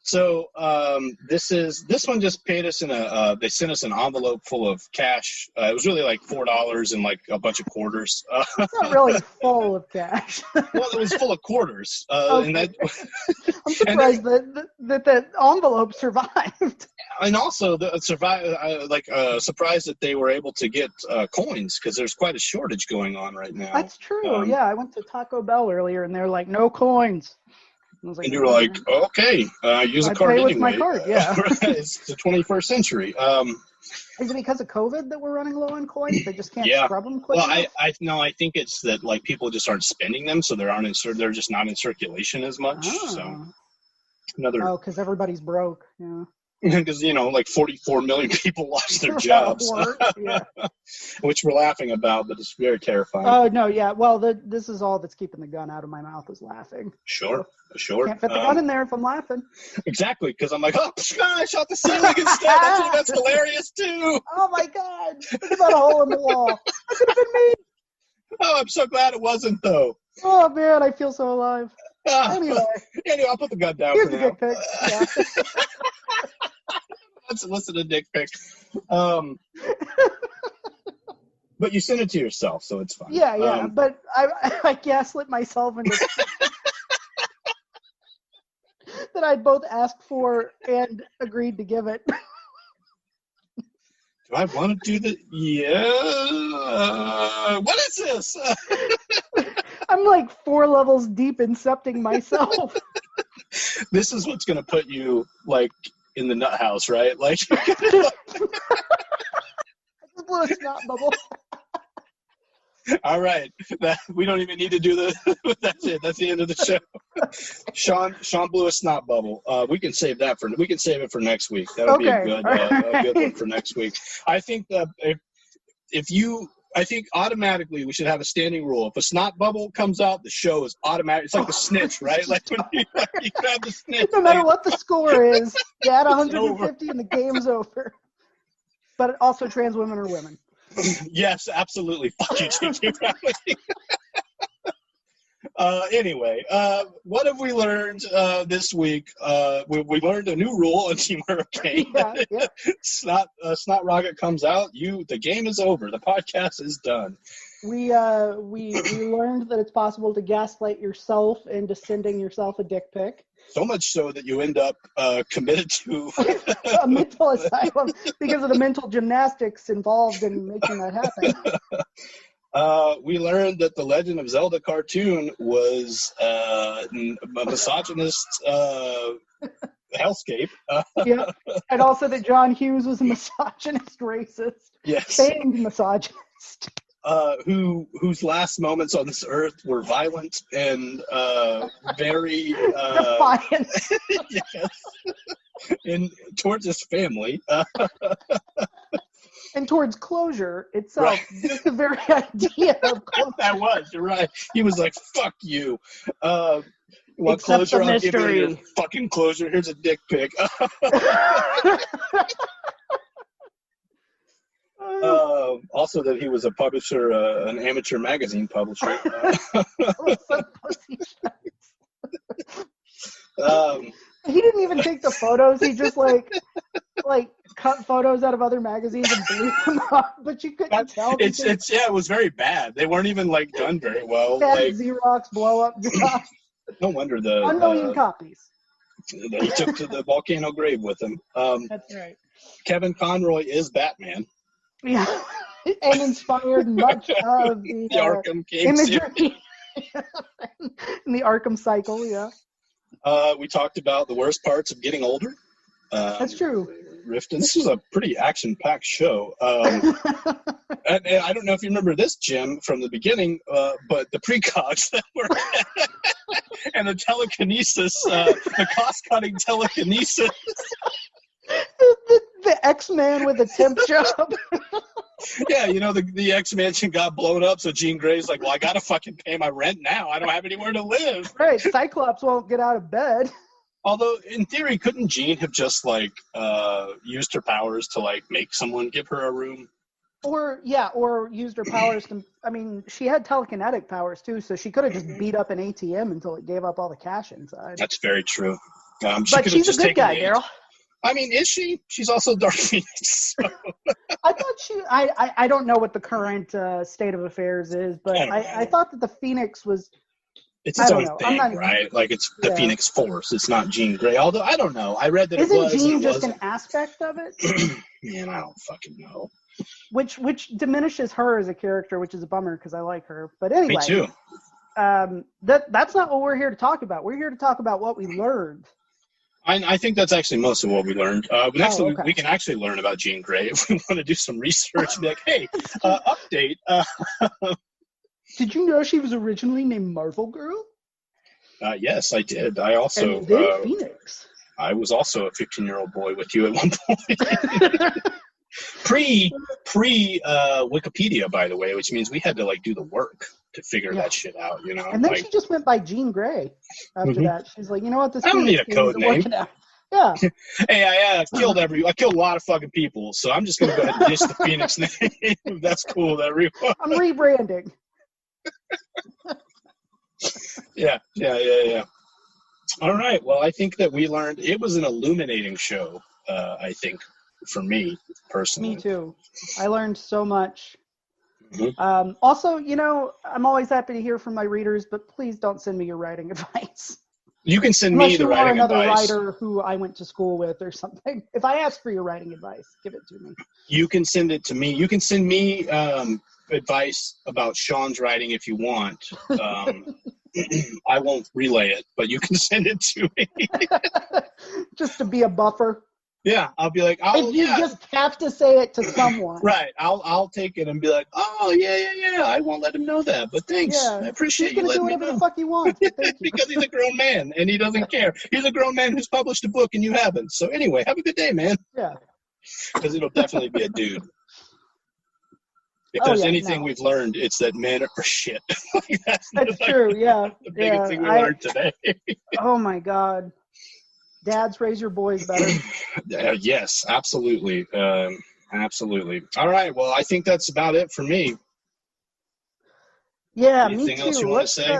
So this one just paid us they sent us an envelope full of cash. It was really like $4 and like a bunch of quarters. It's not really full of cash. Well, it was full of quarters. Okay. And that, I'm surprised that envelope survived. And also surprised that they were able to get coins, because there's quite a shortage going on right now. That's true. I went to Taco Bell earlier and they're like, no coins. And you were like, okay, use a card pay anyway. with my card, yeah. It's the 21st century. Is it because of COVID that we're running low on coins? They just can't scrub them quick Well, enough? I think it's that like people just aren't spending them, so they're just not in circulation as much. Oh. So because everybody's broke. Yeah. Because, like 44 million people lost their jobs, yeah. Which we're laughing about, but it's very terrifying. Oh, no, yeah. Well, this is all that's keeping the gun out of my mouth is laughing. Sure. Can't fit the gun in there if I'm laughing. Exactly, because I'm like, oh, I shot the ceiling instead. That's hilarious, too. Oh, my God. Think about a hole in the wall. That could have been me. Oh, I'm so glad it wasn't, though. Oh, man, I feel so alive. Anyway, I'll put the gun down here's for a now. dick pic. Yeah. Let's listen to dick pic. But you sent it to yourself, so it's fine. Yeah, but I gaslit myself into that I'd both asked for and agreed to give it. Do I want to do that? Yeah. What is this? I'm like 4 levels deep incepting myself. This is what's going to put you, like, in the nut house, right? Like, I just blew a snot bubble. All right. We don't even need to do that's it. That's the end of the show. Shaun blew a snot bubble. We can save it for next week. That'll be a good one for next week. I think that I think automatically we should have a standing rule. If a snot bubble comes out, the show is automatic. It's like the snitch, right? Like when you grab the snitch. No matter what the score is, you add 150 and the game's over. But also trans women are women. Yes, absolutely. Fuck you, J.K. Rowling. Anyway, what have we learned this week? We learned a new rule on Team Hurricane. Yeah. Snot rocket comes out. The game is over. The podcast is done. We learned that it's possible to gaslight yourself into sending yourself a dick pic. So much so that you end up committed to a mental asylum because of the mental gymnastics involved in making that happen. We learned that the Legend of Zelda cartoon was a misogynist hellscape. Yeah, and also that John Hughes was a misogynist racist. Yes. Famed misogynist. Whose last moments on this earth were violent and very defiant. Yes. And towards his family. And towards closure itself. Right. Just the very idea of closure. You're right. He was like, fuck you. Want closure? I'll give you your fucking closure. Here's a dick pic. Also that he was a publisher, an amateur magazine publisher. He didn't even take the photos. He just like cut photos out of other magazines and blew them up. But you couldn't tell. It was very bad. They weren't even like done very well. Xerox blow up job. No wonder the 1 million copies that he took to the volcano grave with him. That's right. Kevin Conroy is Batman. Yeah, and inspired much of the Arkham imagery in the Arkham cycle. Yeah. We talked about the worst parts of getting older. That's true. Rifton, this was a pretty action-packed show. And I don't know if you remember this, Jim, from the beginning, but the precogs that were and the telekinesis, the cost-cutting telekinesis. The X-Man with a temp job. Yeah, the X-Mansion got blown up, so Jean Grey's like, well, I gotta fucking pay my rent now. I don't have anywhere to live. Right, Cyclops won't get out of bed. Although, in theory, couldn't Jean have just, used her powers to, make someone give her a room? Or used her powers to, she had telekinetic powers, too, so she could have just beat up an ATM until it gave up all the cash inside. That's very true. But she's a good guy, Daryl. I mean, is she? She's also Dark Phoenix. So. I thought I don't know what the current state of affairs is, but I thought that the Phoenix was. It's its own thing, right? Like it's the Phoenix Force. It's not Jean Grey. Although I don't know. I read that it was. Isn't Jean just an aspect of it? Man, I don't fucking know. Which diminishes her as a character, which is a bummer because I like her. But anyway, me too. That's not what we're here to talk about. We're here to talk about what we learned. I think that's actually most of what we learned. We can actually learn about Jean Grey if we want to do some research and be like, hey, update. Did you know she was originally named Marvel Girl? Yes, I did. I also and then Phoenix. I was also a 15-year-old boy with you at one point. pre Wikipedia, by the way, which means we had to like do the work to figure that shit out, you know. And then she just went by Jean Grey after that. She's like, you know what, this I don't need a code name. Yeah. Hey, I killed a lot of fucking people, so I'm just gonna go ahead and dish the Phoenix name. That's cool, everyone. I'm rebranding. Yeah. All right. Well, I think that we learned it was an illuminating show. I think for me personally. Me too. I learned so much. Mm-hmm. Also, you know, I'm always happy to hear from my readers, but please don't send me your writing advice. You can send me the writing advice. Unless you are another writer who I went to school with or something. If I ask for your writing advice, give it to me. You can send it to me. You can send me advice about Shaun's writing if you want. I won't relay it, but you can send it to me. Just to be a buffer. Yeah, I'll be like, you just have to say it to someone. Right. I'll take it and be like, oh yeah. I won't let him know that, but thanks. Yeah. I appreciate you letting me know. He's gonna do whatever the fuck he wants. Thank you. Because he's a grown man and he doesn't care. He's a grown man who's published a book and you haven't. So anyway, have a good day, man. Yeah. Because it'll definitely be a dude. If there's anything we've learned, it's that men are shit. That's true. Yeah. The biggest thing we learned today. Oh my God. Dads, raise your boys better. Yes, absolutely. Absolutely. All right. Well, I think that's about it for me. Yeah, Anything me too. else you want to say?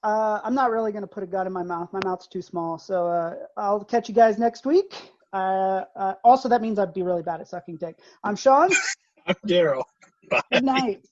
I'm not really going to put a gun in my mouth. My mouth's too small. So I'll catch you guys next week. Also, that means I'd be really bad at sucking dick. I'm Shaun. I'm Daryl. Bye. Good night.